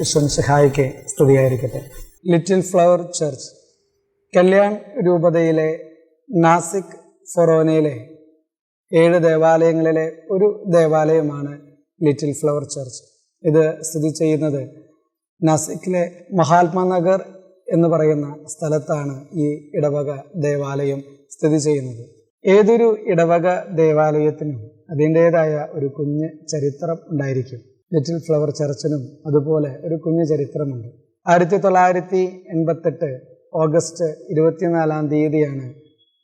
ഈശ്വരൻസിഹായിക്ക് സ്തുതിയായിരിക്കട്ടെ. Little flower church Kalyan രൂപതയിലെ നാസിക് ഫൊറോനയിലെ 7 ദേവാലയങ്ങളിലെ ഒരു ദേവാലയമാണ് ലിറ്റിൽ ഫ്ലവർ ചർച്ച്. ഇത് സ്ഥിതി ചെയ്യുന്നത് നാസിക്കിലെ മഹാത്മാനഗർ എന്ന് പറയുന്ന സ്ഥലത്താണ് ഈ ഇടവക ദേവാലയം സ്ഥിതി ചെയ്യുന്നത്. ഏതൊരു ഇടവക ദേവാലയത്തിനും അതിൻ്റേതായ ഒരു കുഞ്ഞ് ചരിത്രം ഉണ്ടായിരിക്കും. ലിറ്റിൽ ഫ്ലവർ ചർച്ചിനും അതുപോലെ ഒരു കുഞ്ഞു ചരിത്രമുണ്ട്. 1988 ഓഗസ്റ്റ് 24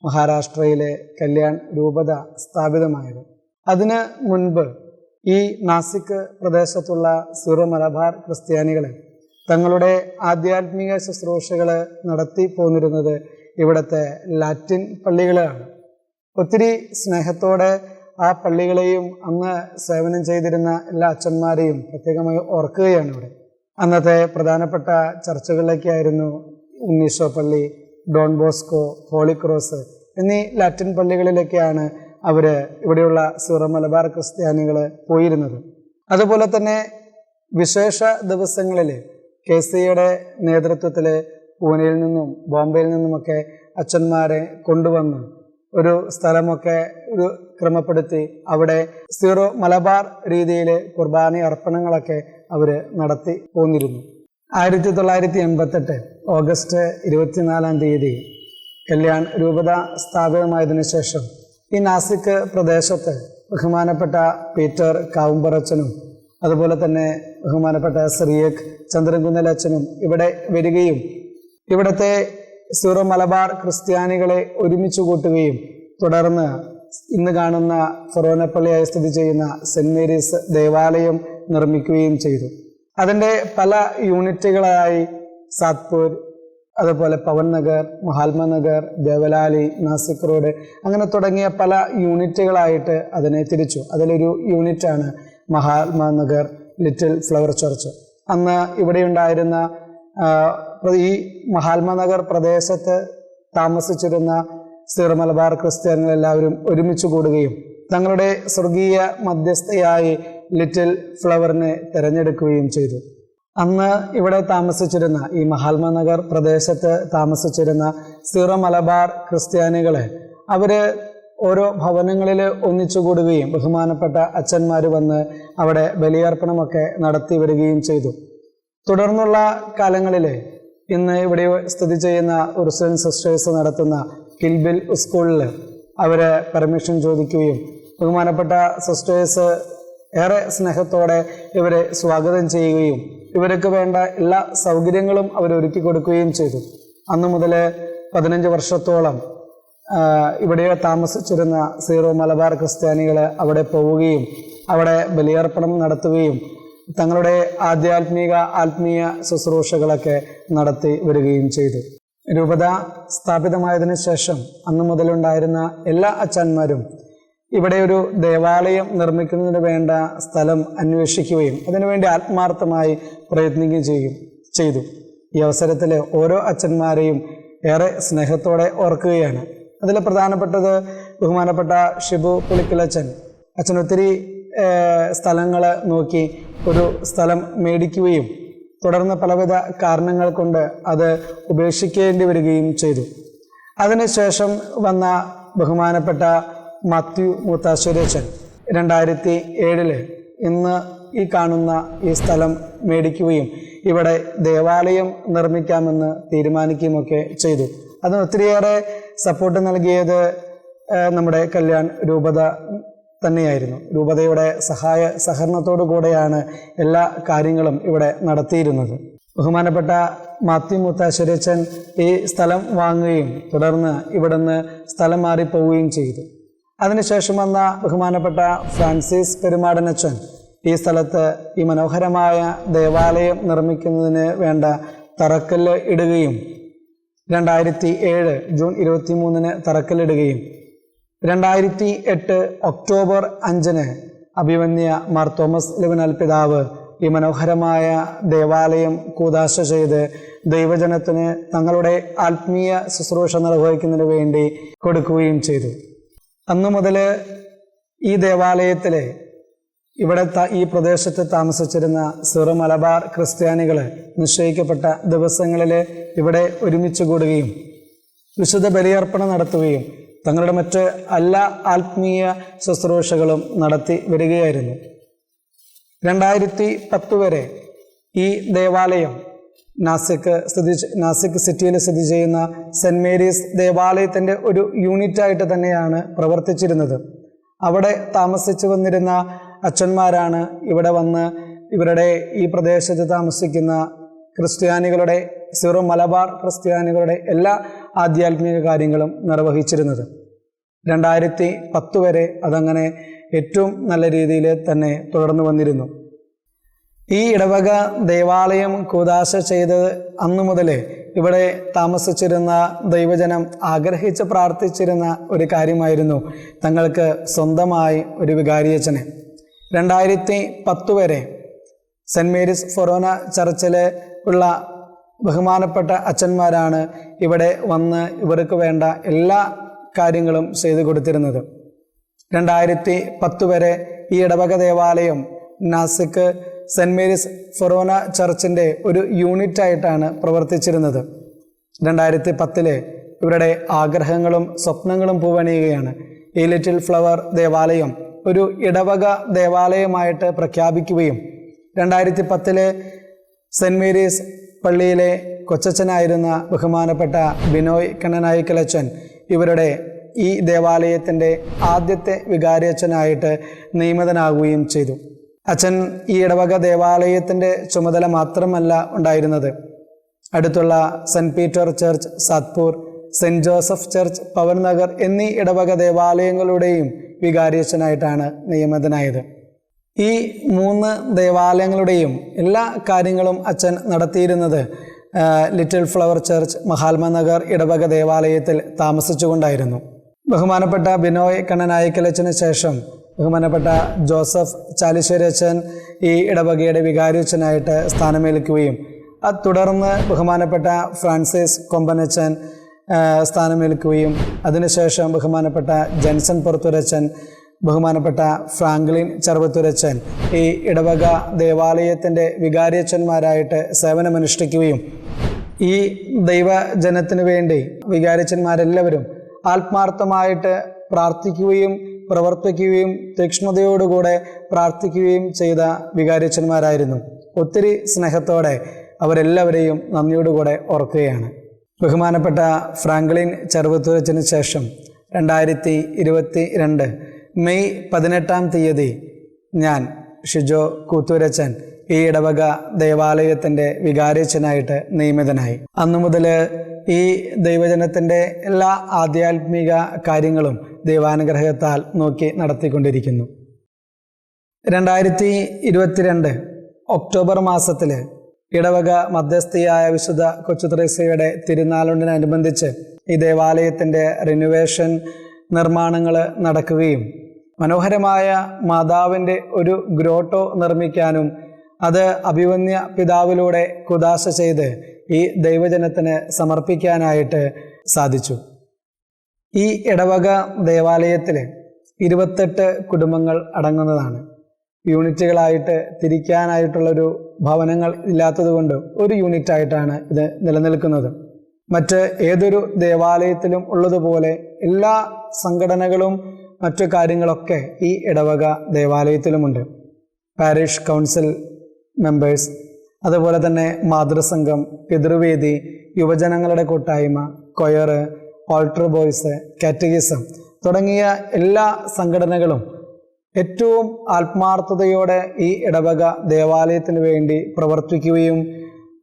മഹാരാഷ്ട്രയിലെ കല്യാൺ രൂപത സ്ഥാപിതമായത്. അതിന് മുൻപ് ഈ നാസിക് പ്രദേശത്തുള്ള സിറോ മലബാർ ക്രിസ്ത്യാനികൾ തങ്ങളുടെ ആധ്യാത്മിക ശുശ്രൂഷകൾ നടത്തി പോന്നിരുന്നത് ഇവിടുത്തെ ലാറ്റിൻ പള്ളികളാണ്. ഒത്തിരി സ്നേഹത്തോടെ ആ പള്ളികളെയും അന്ന് സേവനം ചെയ്തിരുന്ന എല്ലാ അച്ഛന്മാരെയും പ്രത്യേകമായി ഓർക്കുകയാണ് ഇവിടെ. അന്നത്തെ പ്രധാനപ്പെട്ട ചർച്ചുകളിലേക്കായിരുന്നു ഉണ്ണീശോ പള്ളി, ഡോൺ ബോസ്കോ, ഹോളി ക്രോസ് എന്നീ ലാറ്റിൻ പള്ളികളിലേക്കാണ് ഇവിടെയുള്ള സിറോ മലബാർ ക്രിസ്ത്യാനികൾ പോയിരുന്നത്. അതുപോലെ തന്നെ വിശേഷ ദിവസങ്ങളിൽ KCയുടെ നേതൃത്വത്തിൽ പൂനെയിൽ നിന്നും ബോംബെയിൽ നിന്നുമൊക്കെ അച്ഛന്മാരെ കൊണ്ടുവന്ന് ഒരു സ്ഥലമൊക്കെ ക്രമപ്പെടുത്തി അവിടെ സിറോ മലബാർ രീതിയിൽ കുർബാന അർപ്പണങ്ങളൊക്കെ നടത്തി പോന്നിരുന്നു. 1988 ഓഗസ്റ്റ് 24 കല്യാൺ രൂപത സ്ഥാപിതമായതിനു ശേഷം ഈ നാസിക് പ്രദേശത്ത് ബഹുമാനപ്പെട്ട പീറ്റർ കാവുമ്പറച്ചനും അതുപോലെ തന്നെ ബഹുമാനപ്പെട്ട സിറിയക് ചന്ദ്രൻകുന്നലച്ചനും ഇവിടെ വരികയും ഇവിടുത്തെ സിറോ മലബാർ ക്രിസ്ത്യാനികളെ ഒരുമിച്ച് കൂട്ടുകയും തുടർന്ന് ഇന്ന് കാണുന്ന ഫൊറോനപ്പള്ളിയായി സ്ഥിതി ചെയ്യുന്ന സെന്റ് മേരീസ് ദേവാലയം നിർമ്മിക്കുകയും ചെയ്തു. അതിൻ്റെ പല യൂണിറ്റുകളായി സാത്പൂർ, അതുപോലെ പവൻ നഗർ, മഹാത്മാനഗർ, ദേവലാലി, നാസിക് റോഡ് അങ്ങനെ തുടങ്ങിയ പല യൂണിറ്റുകളായിട്ട് അതിനെ തിരിച്ചു. അതിലൊരു യൂണിറ്റാണ് മഹാത്മാനഗർ ലിറ്റിൽ ഫ്ലവർ ചർച്ച്. അന്ന് ഇവിടെ ഉണ്ടായിരുന്ന ഈ മഹാത്മാനഗർ പ്രദേശത്ത് താമസിച്ചിരുന്ന സിറോ മലബാർ ക്രിസ്ത്യാനികൾ എല്ലാവരും ഒരുമിച്ച് കൂടുകയും തങ്ങളുടെ സ്വർഗീയ മധ്യസ്ഥയായി ലിറ്റിൽ ഫ്ലവറിനെ തിരഞ്ഞെടുക്കുകയും ചെയ്തു. അന്ന് ഇവിടെ താമസിച്ചിരുന്ന ഈ മഹാത്മാനഗർ പ്രദേശത്ത് താമസിച്ചിരുന്ന സിറോ മലബാർ ക്രിസ്ത്യാനികളെ ഓരോ ഭവനങ്ങളിൽ ഒന്നിച്ചുകൂടുകയും ബഹുമാനപ്പെട്ട അച്ഛന്മാർ വന്ന് അവിടെ ബലിയർപ്പണമൊക്കെ നടത്തി വരികയും ചെയ്തു. തുടർന്നുള്ള കാലങ്ങളിൽ ഇന്ന് ഇവിടെ സ്ഥിതി ചെയ്യുന്ന ഉർസുലൻ സിസ്റ്റേഴ്സ് നടത്തുന്ന കിൽബിൽ സ്കൂളിൽ പെർമിഷൻ ചോദിക്കുകയും ബഹുമാനപ്പെട്ട സിസ്റ്റേഴ്സ് ഏറെ സ്നേഹത്തോടെ ഇവരെ സ്വാഗതം ചെയ്യുകയും ഇവർക്ക് വേണ്ട എല്ലാ സൗകര്യങ്ങളും ഒരുക്കി കൊടുക്കുകയും ചെയ്തു. അന്നു മുതൽ 15 വർഷത്തോളം ഇവിടെ താമസിച്ചിരുന്ന സീറോ മലബാർ ക്രിസ്ത്യാനികൾ അവിടെ പോവുകയും അവിടെ ബലിയർപ്പണം നടത്തുകയും തങ്ങളുടെ ആത്മീയ ശുശ്രൂഷകളൊക്കെ നടത്തി വരികയും ചെയ്തു. രൂപത സ്ഥാപിതമായതിനു ശേഷം അന്നു മുതലുണ്ടായിരുന്ന എല്ലാ അച്ഛന്മാരും ഇവിടെ ഒരു ദേവാലയം നിർമ്മിക്കുന്നതിന് വേണ്ട സ്ഥലം അന്വേഷിക്കുകയും അതിനുവേണ്ടി ആത്മാർത്ഥമായി പ്രയത്നിക്കുകയും ചെയ്തു. ഈ അവസരത്തിൽ ഓരോ അച്ഛന്മാരെയും ഏറെ സ്നേഹത്തോടെ ഓർക്കുകയാണ്. അതിൽ പ്രധാനപ്പെട്ടത് ബഹുമാനപ്പെട്ട ഷിബു പുളിക്കലച്ചൻ. അച്ഛൻ ഒത്തിരി സ്ഥലങ്ങൾ നോക്കി ഒരു സ്ഥലം മേടിക്കുകയും തുടർന്ന് പലവിധ കാരണങ്ങൾ കൊണ്ട് അത് ഉപേക്ഷിക്കേണ്ടി വരികയും ചെയ്തു. അതിനുശേഷം വന്ന ബഹുമാനപ്പെട്ട മാത്യു മൂത്താശ്ശേരിയച്ചൻ 2007 ഇന്ന് ഈ കാണുന്ന ഈ സ്ഥലം മേടിക്കുകയും ഇവിടെ ദേവാലയം നിർമ്മിക്കാമെന്ന് തീരുമാനിക്കുകയുമൊക്കെ ചെയ്തു. അതിന് ഒത്തിരിയേറെ സപ്പോർട്ട് നൽകിയത് നമ്മുടെ കല്യാൺ രൂപത തന്നെയായിരുന്നു. രൂപതയുടെ സഹകരണത്തോടു കൂടെയാണ് എല്ലാ കാര്യങ്ങളും ഇവിടെ നടത്തിയിരുന്നത്. ബഹുമാനപ്പെട്ട മാത്യു മൂത്താശ്ശേരിയച്ചൻ ഈ സ്ഥലം വാങ്ങുകയും തുടർന്ന് ഇവിടുന്ന് സ്ഥലം മാറിപ്പോവുകയും ചെയ്തു. അതിനുശേഷം വന്ന ബഹുമാനപ്പെട്ട ഫ്രാൻസിസ് പെരുമാടനച്ചൻ ഈ സ്ഥലത്ത് ഈ മനോഹരമായ ദേവാലയം നിർമ്മിക്കുന്നതിന് വേണ്ട തറക്കല്ല് ഇടുകയും 2007 ജൂൺ 23 തറക്കല്ലിടുകയും 2008 ഒക്ടോബർ 5 അഭിമന്യ മാർ തോമസ് ലിവനാൽ പിതാവ് ഈ മനോഹരമായ ദേവാലയം കൂദാശ ചെയ്ത് ദൈവജനത്തിന് തങ്ങളുടെ ആത്മീയ ശുശ്രൂഷ നിർവഹിക്കുന്നതിന് വേണ്ടി കൊടുക്കുകയും ചെയ്തു. അന്നു മുതൽ ഈ ദേവാലയത്തിൽ ഇവിടെ ഈ പ്രദേശത്ത് താമസിച്ചിരുന്ന സീറോ മലബാർ ക്രിസ്ത്യാനികൾ നിശ്ചയിക്കപ്പെട്ട ദിവസങ്ങളിൽ ഇവിടെ ഒരുമിച്ച് കൂടുകയും വിശുദ്ധ ബലിയർപ്പണം നടത്തുകയും തങ്ങളുടെ മറ്റ് എല്ലാ ആത്മീയ ശുശ്രൂഷകളും നടത്തി വരികയായിരുന്നു. 2010 വരെ ഈ ദേവാലയം നാസിക് സിറ്റിയിൽ സ്ഥിതി ചെയ്യുന്ന സെൻറ് മേരീസ് ദേവാലയത്തിൻ്റെ ഒരു യൂണിറ്റായിട്ട് തന്നെയാണ് പ്രവർത്തിച്ചിരുന്നത്. അവിടെ താമസിച്ചു വന്നിരുന്ന അച്ഛന്മാരാണ് ഇവിടെ വന്ന് ഇവരുടെ ഈ പ്രദേശത്ത് താമസിക്കുന്ന ക്രിസ്ത്യാനികളുടെ സീറോ മലബാർ ക്രിസ്ത്യാനികളുടെ എല്ലാ ആധ്യാത്മിക കാര്യങ്ങളും നിർവഹിച്ചിരുന്നത്. 2010 വരെ അതങ്ങനെ ഏറ്റവും നല്ല രീതിയിൽ തന്നെ തുടർന്നു വന്നിരുന്നു. ഈ ഇടവക ദേവാലയം കൂദാശ ചെയ്തത് അന്നു മുതൽ ഇവിടെ താമസിച്ചിരുന്ന ദൈവജനം ആഗ്രഹിച്ച് പ്രാർത്ഥിച്ചിരുന്ന ഒരു കാര്യമായിരുന്നു തങ്ങൾക്ക് സ്വന്തമായി ഒരു വികാരിയച്ഛനെ. 2010 വരെ സെൻറ് മേരീസ് ഫൊറോന ചർച്ചിൽ ഉള്ള ബഹുമാനപ്പെട്ട അച്ഛന്മാരാണ് ഇവിടെ വന്ന് ഇവർക്ക് വേണ്ട എല്ലാ കാര്യങ്ങളും ചെയ്തു കൊടുത്തിരുന്നത്. 2010 വരെ ഈ ഇടവക ദേവാലയം നാസിക് സെൻറ് മേരീസ് ഫൊറോന ചർച്ചിൻ്റെ ഒരു യൂണിറ്റായിട്ടാണ് പ്രവർത്തിച്ചിരുന്നത്. 2010 ഇവരുടെ ആഗ്രഹങ്ങളും സ്വപ്നങ്ങളും പൂവണിയുകയാണ്. ഈ ലിറ്റിൽ ഫ്ലവർ ദേവാലയം ഒരു ഇടവക ദേവാലയമായിട്ട് പ്രഖ്യാപിക്കുകയും 2010 സെൻറ് മേരീസ് പള്ളിയിലെ കൊച്ചച്ഛനായിരുന്ന ബഹുമാനപ്പെട്ട ബിനോയ് കണ്ണനായിക്കലച്ചൻ ഇവരുടെ ഈ ദേവാലയത്തിൻ്റെ ആദ്യത്തെ വികാരിയച്ഛനായിട്ട് നിയമിതനാകുകയും ചെയ്തു. അച്ഛൻ ഈ ഇടവക ദേവാലയത്തിൻ്റെ ചുമതല മാത്രമല്ല ഉണ്ടായിരുന്നത്, അടുത്തുള്ള saint Peter church Satpur, saint Joseph church Pawan Nagar എന്നീ ഇടവക ദേവാലയങ്ങളുടെയും വികാരിയച്ഛനായിട്ടാണ് നിയമിതനായത്. ഈ 3 ദേവാലയങ്ങളുടെയും എല്ലാ കാര്യങ്ങളും അച്ഛൻ നടത്തിയിരുന്നത് ലിറ്റിൽ ഫ്ലവർ ചർച്ച് മഹാത്മനഗർ ഇടവക ദേവാലയത്തിൽ താമസിച്ചുകൊണ്ടായിരുന്നു. ബഹുമാനപ്പെട്ട ബിനോയ് കണ്ണനായിക്കലച്ചന് ശേഷം ബഹുമാനപ്പെട്ട ജോസഫ് ചാലിശ്ശേരി അച്ഛൻ ഈ ഇടവകയുടെ വികാരിയച്ഛനായിട്ട് സ്ഥാനമേൽക്കുകയും തുടർന്ന് ബഹുമാനപ്പെട്ട ഫ്രാൻസിസ് കൊമ്പനച്ചൻ സ്ഥാനമേൽക്കുകയും അതിനുശേഷം ബഹുമാനപ്പെട്ട ജൻസൺ പുറത്തുരച്ചൻ, ബഹുമാനപ്പെട്ട ഫ്രാങ്ക്ലിൻ ചെറുവത്തൂരച്ചൻ ഈ ഇടവക ദേവാലയത്തിൻ്റെ വികാരിയച്ഛന്മാരായിട്ട് സേവനമനുഷ്ഠിക്കുകയും ഈ ദൈവജനത്തിന് വേണ്ടി വികാരിയച്ഛന്മാരെല്ലാവരും ആത്മാർത്ഥമായിട്ട് പ്രാർത്ഥിക്കുകയും പ്രവർത്തിക്കുകയും തീക്ഷ്ണതയോടുകൂടെ പ്രാർത്ഥിക്കുകയും ചെയ്ത വികാരിയച്ഛന്മാരായിരുന്നു. ഒത്തിരി സ്നേഹത്തോടെ അവരെല്ലാവരെയും നന്ദിയോടുകൂടെ ഓർക്കുകയാണ്. ബഹുമാനപ്പെട്ട ഫ്രാങ്ക്ലിൻ ചെറുവത്തൂരച്ചന് ശേഷം 2022 മെയ് 18 ഞാൻ ഷിജോ കൂത്തൂരച്ചൻ ഈ ഇടവക ദേവാലയത്തിൻ്റെ വികാരിയച്ഛനായിട്ട് നിയമിതനായി. അന്നു മുതൽ ഈ ദൈവജനത്തിൻ്റെ എല്ലാ ആധ്യാത്മിക കാര്യങ്ങളും ദൈവാനുഗ്രഹത്താൽ നോക്കി നടത്തിക്കൊണ്ടിരിക്കുന്നു. 2022 ഒക്ടോബർ മാസത്തിൽ ഇടവക മധ്യസ്ഥയായ വിശുദ്ധ കൊച്ചുത്രേസ്യയുടെ തിരുനാളിനോടനുബന്ധിച്ച് ഈ ദേവാലയത്തിൻ്റെ റിനോവേഷൻ നിർമ്മാണങ്ങൾ നടക്കുകയും മനോഹരമായ മാതാവിൻ്റെ ഒരു ഗ്രോട്ടോ നിർമ്മിക്കാനും അത് അഭിമന്യ പിതാവിലൂടെ കുദാശ ചെയ്ത് ഈ ദൈവജനത്തിന് സമർപ്പിക്കാനായിട്ട് സാധിച്ചു. ഈ ഇടവക ദേവാലയത്തിൽ 28 കുടുംബങ്ങൾ അടങ്ങുന്നതാണ്. യൂണിറ്റുകളായിട്ട് തിരിക്കാനായിട്ടുള്ളൊരു ഭവനങ്ങൾ ഇല്ലാത്തതുകൊണ്ട് ഒരു യൂണിറ്റായിട്ടാണ് ഇത് നിലനിൽക്കുന്നത്. മറ്റ് ഏതൊരു ദേവാലയത്തിലും ഉള്ളതുപോലെ എല്ലാ സംഘടനകളും മറ്റു കാര്യങ്ങളൊക്കെ ഈ ഇടവക ദേവാലയത്തിലുമുണ്ട്. പാരിഷ് കൗൺസിൽ മെമ്പേഴ്സ്, അതുപോലെ തന്നെ മാതൃസംഘം, പിതൃവേദി, യുവജനങ്ങളുടെ കൂട്ടായ്മ, കൊയർ, ഓൾട്ടർ ബോയ്സ്, കാറ്റഗിസം തുടങ്ങിയ എല്ലാ സംഘടനകളും ഏറ്റവും ആത്മാർത്ഥതയോടെ ഈ ഇടവക ദേവാലയത്തിന് വേണ്ടി പ്രവർത്തിക്കുകയും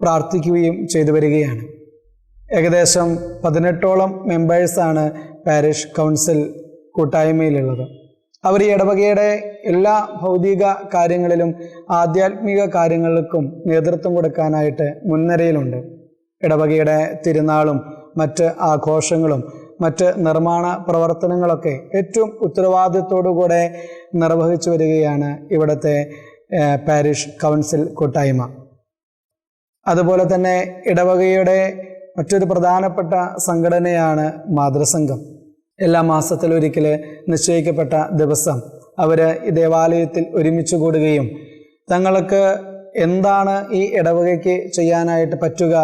പ്രാർത്ഥിക്കുകയും ചെയ്തു വരികയാണ്. ഏകദേശം 18ഓളം മെമ്പേഴ്സാണ് പാരിഷ് കൗൺസിൽ കൂട്ടായ്മയിലുള്ളത്. അവർ ഈ ഇടവകയുടെ എല്ലാ ഭൗതിക കാര്യങ്ങളിലും ആധ്യാത്മിക കാര്യങ്ങൾക്കും നേതൃത്വം കൊടുക്കാനായിട്ട് മുൻനിരയിലുണ്ട്. ഇടവകയുടെ തിരുനാളും മറ്റ് ആഘോഷങ്ങളും മറ്റ് നിർമ്മാണ പ്രവർത്തനങ്ങളൊക്കെ ഏറ്റവും ഉത്തരവാദിത്തോടുകൂടെ നിർവഹിച്ചു വരികയാണ് ഇവിടുത്തെ പാരിഷ് കൗൺസിൽ കൂട്ടായ്മ. അതുപോലെ തന്നെ ഇടവകയുടെ മറ്റൊരു പ്രധാനപ്പെട്ട സംഘടനയാണ് മാതൃസംഘം. എല്ലാ മാസത്തിലൊരിക്കൽ നിശ്ചയിക്കപ്പെട്ട ദിവസം അവർ ഈ ദേവാലയത്തിൽ ഒരുമിച്ച് കൂടുകയും തങ്ങൾക്ക് എന്താണ് ഈ ഇടവകയ്ക്ക് ചെയ്യാനായിട്ട് പറ്റുക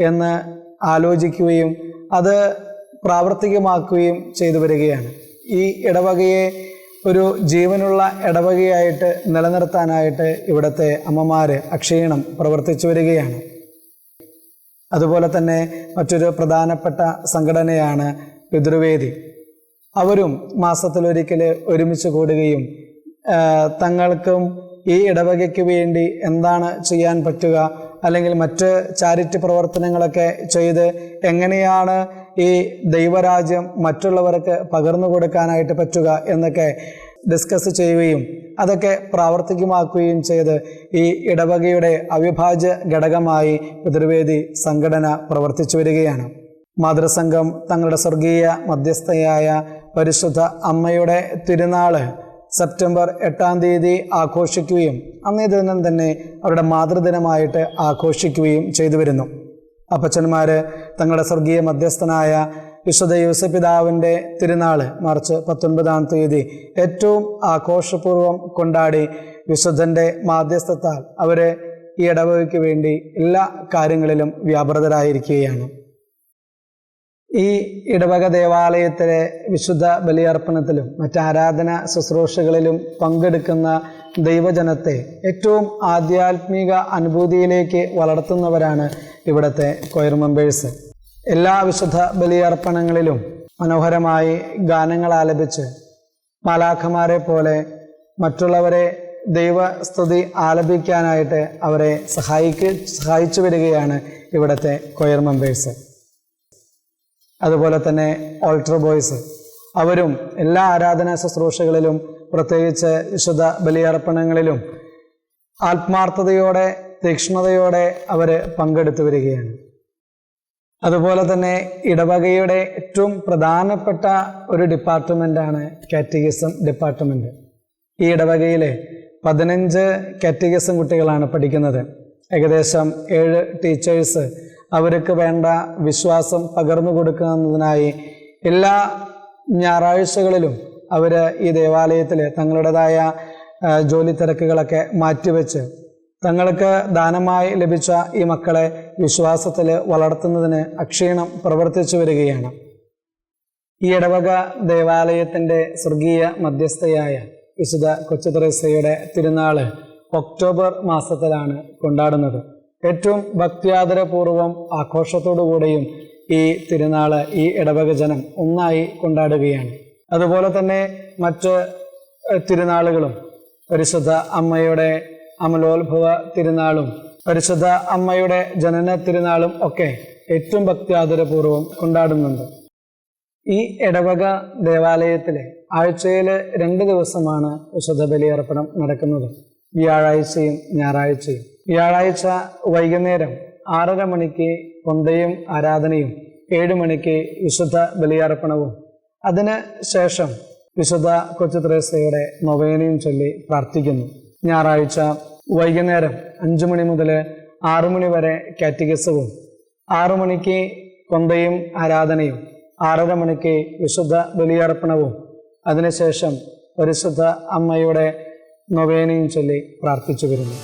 എന്ന് ആലോചിക്കുകയും അത് പ്രാവർത്തികമാക്കുകയും ചെയ്തു വരികയാണ്. ഈ ഇടവകയെ ഒരു ജീവനുള്ള ഇടവകയായിട്ട് നിലനിർത്താനായിട്ട് ഇവിടുത്തെ അമ്മമാർ അക്ഷീണം പ്രവർത്തിച്ചു വരികയാണ്. അതുപോലെ തന്നെ മറ്റൊരു പ്രധാനപ്പെട്ട സംഘടനയാണ് പിതൃവേദി. അവരും മാസത്തിലൊരിക്കൽ ഒരുമിച്ച് കൂടുകയും തങ്ങൾക്കും ഈ ഇടവകയ്ക്ക് വേണ്ടി എന്താണ് ചെയ്യാൻ പറ്റുക, അല്ലെങ്കിൽ മറ്റ് ചാരിറ്റി പ്രവർത്തനങ്ങളൊക്കെ ചെയ്ത് എങ്ങനെയാണ് ഈ ദൈവരാജ്യം മറ്റുള്ളവർക്ക് പകർന്നു കൊടുക്കാനായിട്ട് പറ്റുക എന്നൊക്കെ ഡിസ്കസ് ചെയ്യുകയും അതൊക്കെ പ്രാവർത്തികമാക്കുകയും ചെയ്ത് ഈ ഇടവകയുടെ അവിഭാജ്യ ഘടകമായി പിതൃവേദി സംഘടന പ്രവർത്തിച്ചു വരികയാണ്. മാതൃസംഘം തങ്ങളുടെ സ്വർഗീയ മധ്യസ്ഥയായ പരിശുദ്ധ അമ്മയുടെ തിരുനാള് സെപ്റ്റംബർ 8-ാം തീയതി ആഘോഷിക്കുകയും അന്നേ ദിനം തന്നെ അവരുടെ മാതൃദിനമായിട്ട് ആഘോഷിക്കുകയും ചെയ്തു വരുന്നു. അപ്പച്ചന്മാർ തങ്ങളുടെ സ്വർഗീയ മധ്യസ്ഥനായ വിശുദ്ധ യൂസഫ് പിതാവിൻ്റെ തിരുനാൾ മാർച്ച് 19-ാം തീയതി ഏറ്റവും ആഘോഷപൂർവ്വം കൊണ്ടാടി വിശുദ്ധൻ്റെ മാധ്യസ്ഥത്താൽ അവർ ഈ ഇടവകയ്ക്ക് വേണ്ടി എല്ലാ കാര്യങ്ങളിലും വ്യാപൃതരായിരിക്കുകയാണ്. ഈ ഇടവക ദേവാലയത്തിലെ വിശുദ്ധ ബലിയർപ്പണത്തിലും മറ്റ് ആരാധന ശുശ്രൂഷകളിലും പങ്കെടുക്കുന്ന ദൈവജനത്തെ ഏറ്റവും ആധ്യാത്മിക അനുഭൂതിയിലേക്ക് വളർത്തുന്നവരാണ് ഇവിടുത്തെ കൊയർ മെമ്പേഴ്സ്. എല്ലാ വിശുദ്ധ ബലിയർപ്പണങ്ങളിലും മനോഹരമായി ഗാനങ്ങൾ ആലപിച്ച് മാലാഖമാരെ പോലെ മറ്റുള്ളവരെ ദൈവസ്തുതി ആലപിക്കാനായിട്ട് അവരെ സഹായിച്ചു വരികയാണ് ഇവിടുത്തെ കൊയർ മെമ്പേഴ്സ്. അതുപോലെ തന്നെ ഓൾട്ടർ ബോയ്സ്, അവരും എല്ലാ ആരാധനാ ശുശ്രൂഷകളിലും പ്രത്യേകിച്ച് വിശുദ്ധ ബലിയർപ്പണങ്ങളിലും ആത്മാർത്ഥതയോടെ തീക്ഷ്ണതയോടെ അവർ പങ്കെടുത്തു വരികയാണ്. അതുപോലെ തന്നെ ഇടവകയുടെ ഏറ്റവും പ്രധാനപ്പെട്ട ഒരു ഡിപ്പാർട്ട്മെൻറ്റാണ് കാറ്റഗിസം ഡിപ്പാർട്ട്മെൻറ്റ്. ഈ ഇടവകയിലെ 15 കാറ്റഗിസം കുട്ടികളാണ് പഠിക്കുന്നത്. ഏകദേശം 7 ടീച്ചേഴ്സ് അവർക്ക് വേണ്ട വിശ്വാസം പകർന്നു കൊടുക്കുന്നതിനായി എല്ലാ ഞായറാഴ്ചകളിലും അവർ ഈ ദേവാലയത്തിൽ തങ്ങളുടേതായ ജോലി തിരക്കുകളൊക്കെ മാറ്റിവെച്ച് തങ്ങൾക്ക് ദാനമായി ലഭിച്ച ഈ മക്കളെ വിശ്വാസത്തിൽ വളർത്തുന്നതിന് അക്ഷീണം പ്രവർത്തിച്ചു വരികയാണ്. ഈ ഇടവക ദേവാലയത്തിൻ്റെ സ്വർഗീയ മധ്യസ്ഥയായ വിശുദ്ധ കൊച്ചുത്രേസ്യയുടെ തിരുനാൾ ഒക്ടോബർ മാസത്തിലാണ് കൊണ്ടാടുന്നത്. ഏറ്റവും ഭക്തിയാദരപൂർവ്വം ആഘോഷത്തോടുകൂടെയും ഈ തിരുനാൾ ഈ ഇടവക ജനം ഒന്നായി കൊണ്ടാടുകയാണ്. അതുപോലെ തന്നെ മറ്റ് തിരുനാളുകളും പരിശുദ്ധ അമ്മയുടെ അമലോത്ഭവ തിരുനാളും പരിശുദ്ധ അമ്മയുടെ ജനന തിരുനാളും ഒക്കെ ഏറ്റവും ഭക്തിയാദരപൂർവ്വം കൊണ്ടാടുന്നുണ്ട്. ഈ ഇടവക ദേവാലയത്തിലെ ആഴ്ചയിൽ 2 ദിവസമാണ് വിശുദ്ധ ബലിയർപ്പണം നടക്കുന്നത്, വ്യാഴാഴ്ചയും ഞായറാഴ്ചയും. വ്യാഴാഴ്ച വൈകുന്നേരം 6:30 മണിക്ക് കൊന്തയും ആരാധനയും 7 മണിക്ക് വിശുദ്ധ ബലിയർപ്പണവും അതിന് ശേഷം വിശുദ്ധ കൊച്ചു ത്രേസ്യയുടെ നൊവേനയും ചൊല്ലി പ്രാർത്ഥിക്കുന്നു. ഞായറാഴ്ച വൈകുന്നേരം 5 മണി മുതൽ 6 മണി വരെ കാറ്റഗിസവും 6 മണിക്ക് കൊന്തയും ആരാധനയും 6:30 മണിക്ക് വിശുദ്ധ ബലിയർപ്പണവും അതിനുശേഷം പരിശുദ്ധ അമ്മയുടെ നൊവേനയും ചൊല്ലി പ്രാർത്ഥിച്ചു വരുന്നു.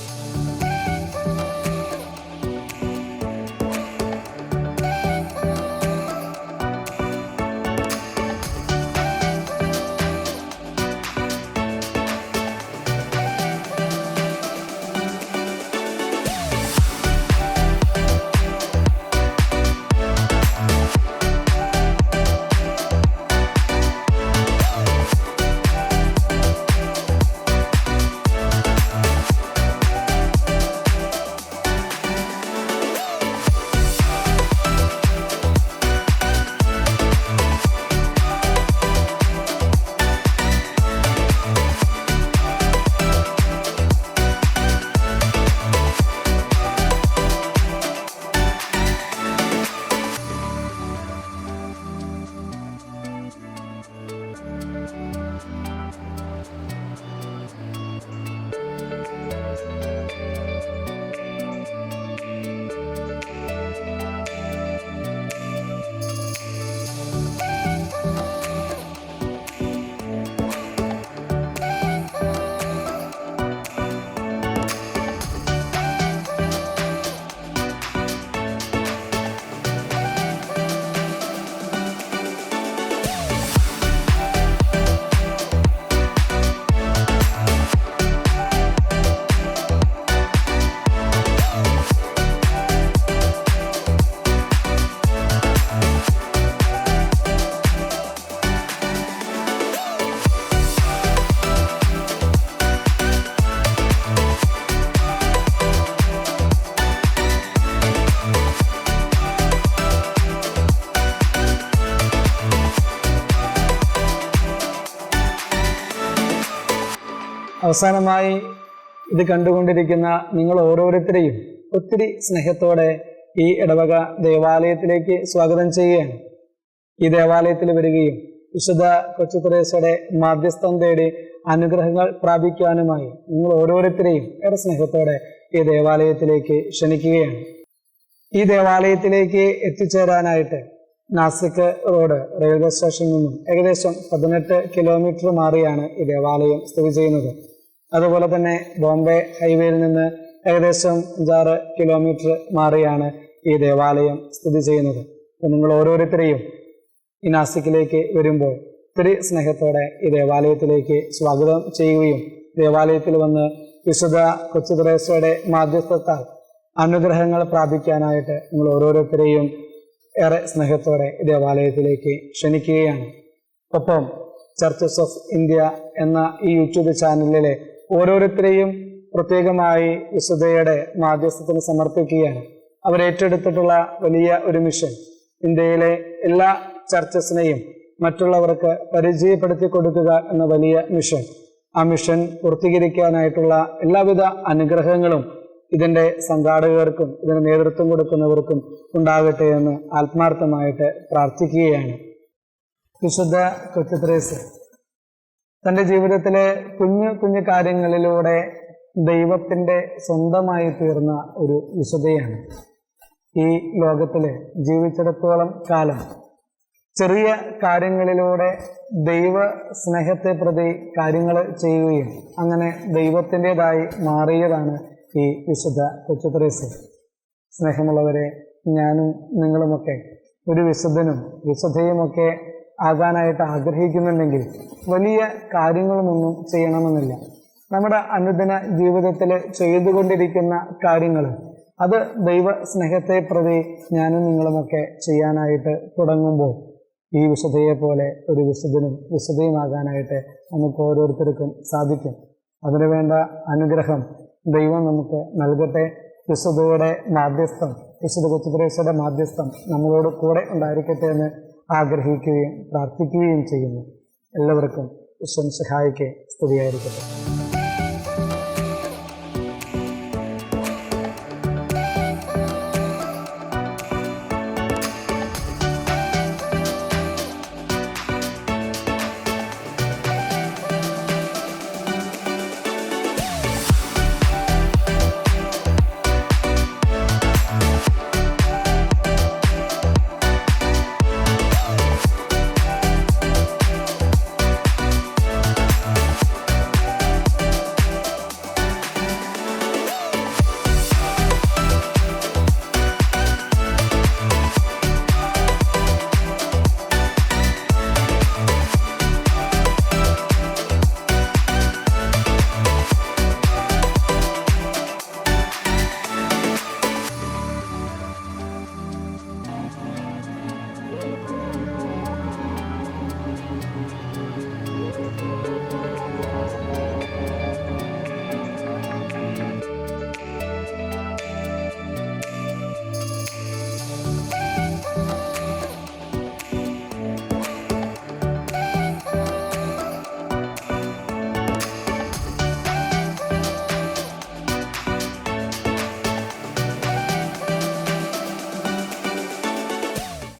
അവസാനമായി ഇത് കണ്ടുകൊണ്ടിരിക്കുന്ന നിങ്ങൾ ഓരോരുത്തരെയും ഒത്തിരി സ്നേഹത്തോടെ ഈ ഇടവക ദേവാലയത്തിലേക്ക് സ്വാഗതം ചെയ്യുകയാണ്. ഈ ദേവാലയത്തിൽ വരികയും വിശുദ്ധ കൊച്ചു ത്രേസ്യയുടെ മാധ്യസ്ഥം തേടി അനുഗ്രഹങ്ങൾ പ്രാപിക്കാനുമായി നിങ്ങൾ ഓരോരുത്തരെയും ഏറെ സ്നേഹത്തോടെ ഈ ദേവാലയത്തിലേക്ക് ക്ഷണിക്കുകയാണ്. ഈ ദേവാലയത്തിലേക്ക് എത്തിച്ചേരാനായിട്ട് നാസിക് റോഡ് റെയിൽവേ സ്റ്റേഷനിൽ നിന്നും ഏകദേശം 18 കിലോമീറ്റർ മാറിയാണ് ഈ ദേവാലയം സ്ഥിതി ചെയ്യുന്നത്. അതുപോലെ തന്നെ ബോംബെ ഹൈവേയിൽ നിന്ന് ഏകദേശം 5-6 കിലോമീറ്റർ മാറിയാണ് ഈ ദേവാലയം സ്ഥിതി ചെയ്യുന്നത്. അപ്പോൾ നിങ്ങൾ ഓരോരുത്തരെയും ഈ നാസിക്കിലേക്ക് വരുമ്പോൾ ഒത്തിരി സ്നേഹത്തോടെ ഈ ദേവാലയത്തിലേക്ക് സ്വാഗതം ചെയ്യുകയും ദേവാലയത്തിൽ വന്ന് വിശുദ്ധ കൊച്ചു ത്രേസ്യയുടെ മാധ്യസ്ഥത്താൽ അനുഗ്രഹങ്ങൾ പ്രാപിക്കാനായിട്ട് നിങ്ങൾ ഓരോരുത്തരെയും ഏറെ സ്നേഹത്തോടെ ദേവാലയത്തിലേക്ക് ക്ഷണിക്കുകയാണ്. ഒപ്പം ചർച്ചസ് ഓഫ് ഇന്ത്യ എന്ന ഈ യൂട്യൂബ് ചാനലിലെ ഓരോരുത്തരെയും പ്രത്യേകമായി വിശുദ്ധയുടെ മാധ്യസ്ഥത്തിന് സമർപ്പിക്കുകയാണ്. അവരേറ്റെടുത്തിട്ടുള്ള വലിയ ഒരു മിഷൻ ഇന്ത്യയിലെ എല്ലാ ചർച്ചസിനെയും മറ്റുള്ളവർക്ക് പരിചയപ്പെടുത്തി കൊടുക്കുക എന്ന വലിയ മിഷൻ. ആ മിഷൻ പൂർത്തീകരിക്കാനായിട്ടുള്ള എല്ലാവിധ അനുഗ്രഹങ്ങളും ഇതിൻ്റെ സംഘാടകർക്കും ഇതിന് നേതൃത്വം കൊടുക്കുന്നവർക്കും ഉണ്ടാകട്ടെ എന്ന് ആത്മാർത്ഥമായിട്ട് പ്രാർത്ഥിക്കുകയാണ്. വിശുദ്ധ കൊച്ചു ത്രേസ്യ തൻ്റെ ജീവിതത്തിലെ കുഞ്ഞു കുഞ്ഞു കാര്യങ്ങളിലൂടെ ദൈവത്തിൻ്റെ സ്വന്തമായി തീർന്ന ഒരു വിശുദ്ധയാണ്. ഈ ലോകത്തിൽ ജീവിച്ചിടത്തോളം കാലം ചെറിയ കാര്യങ്ങളിലൂടെ ദൈവ സ്നേഹത്തെ പ്രതി കാര്യങ്ങൾ ചെയ്യുകയും അങ്ങനെ ദൈവത്തിൻ്റെതായി മാറിയതാണ് ഈ വിശുദ്ധ കൊച്ചു ത്രേസ്യ. സ്നേഹമുള്ളവരെ, ഞാനും നിങ്ങളുമൊക്കെ ഒരു വിശുദ്ധനും വിശുദ്ധയുമൊക്കെ ആകാനായിട്ട് ആഗ്രഹിക്കുന്നുണ്ടെങ്കിൽ വലിയ കാര്യങ്ങളുമൊന്നും ചെയ്യണമെന്നില്ല. നമ്മുടെ അനുദിന ജീവിതത്തിൽ ചെയ്തുകൊണ്ടിരിക്കുന്ന കാര്യങ്ങൾ അത് ദൈവ സ്നേഹത്തെ പ്രതി ഞാനും നിങ്ങളുമൊക്കെ ചെയ്യാനായിട്ട് തുടങ്ങുമ്പോൾ ഈ വിശുദ്ധയെ പോലെ ഒരു വിശുദ്ധനും വിശുദ്ധയുമാകാനായിട്ട് നമുക്ക് ഓരോരുത്തർക്കും സാധിക്കും. അതിനുവേണ്ട അനുഗ്രഹം ദൈവം നമുക്ക് നൽകട്ടെ. വിശുദ്ധയുടെ മാധ്യസ്ഥം, വിശുദ്ധ കൊച്ചുത്രേസ്യയുടെ മാധ്യസ്ഥം നമ്മളോട് കൂടെ ഉണ്ടായിരിക്കട്ടെ എന്ന് ആഗ്രഹിക്കുകയും പ്രാർത്ഥിക്കുകയും ചെയ്യുന്നു. എല്ലാവർക്കും ഈശോ മിശിഹായ്ക്ക് സ്തുതിയായിരിക്കട്ടെ.